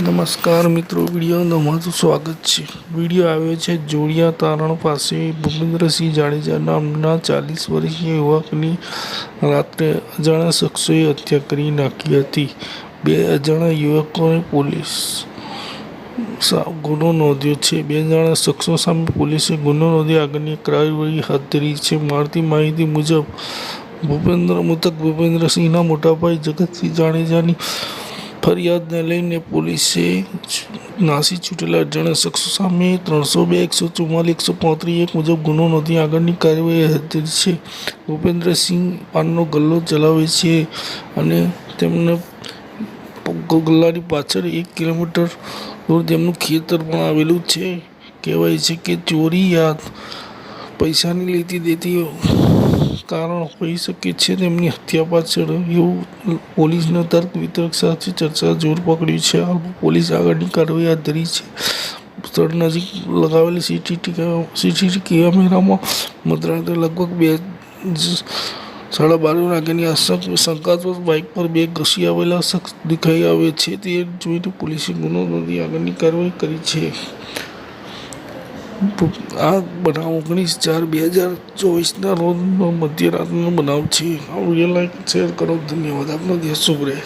નમસ્કાર મિત્રો, વિડીયોમાં તમારું સ્વાગત છે। વિડીયો આવ્યો છે જોડિયા તારણ પાસે ભૂપેન્દ્રસિંહ જાડેજા નામના 40 વર્ષીય યુવકની રાત્રે અજાણ્યા શખ્સોએ હત્યા કરી નાખી હતી। બે અજાણ્યા યુવકોએ પોલીસ ગુનો નોંધ્યો છે। બે અજાણ્યા શખ્સો સામે પોલીસે ગુનો નોંધી આગળની કાર્યવાહી હાથ ધરી છે। મળતી માહિતી મુજબ મૃતક ભૂપેન્દ્રસિંહના મોટાભાઈ જગતસિંહ જાડેજાની ફરિયાદને લઈને પોલીસે નાસી છૂટેલા અજાણ્યા શખ્સો સામે 302, 144, 135 મુજબ ગુનો નોંધી આગળની કાર્યવાહી હાથ ધરી છે। ભૂપેન્દ્રસિંહ પાનનો ગલ્લો ચલાવે છે અને તેમને ગલ્લાની પાછળ 1 કિલોમીટર દૂર તેમનું ખેતર પણ આવેલું છે। કહેવાય છે કે ચોરી યા પૈસાની લેતી દેતી કારણ હોઈ શકે છે તેમની હત્યા પાછળ, એવું પોલીસના તર્ક વિતર્ક સાથે ચર્ચા જોર પકડ્યું છે। હાલમાં પોલીસે આગળની કાર્યવાહી હાથ ધરી છે। સ્થળ નજીક લગાવેલ સીસીટીવી કેમેરામાં મધરાત્રે લગભગ 12:30 વાગ્યાની આસપાસ શંકાસ્પદ બાઇક પર 2 ઘસી આવેલા શખ્સ દેખાઈ આવે છે। તે જોઈને પોલીસે ગુનો નોંધી આગળની કાર્યવાહી કરી છે। આ બનાવ 19/4/2024ના રોજ મધ્યરાત્રિનો બનાવ છે। આ વિડીયો લાઈક શેર કરો, ધન્યવાદ। આપનો દિવસ શુભ રહે।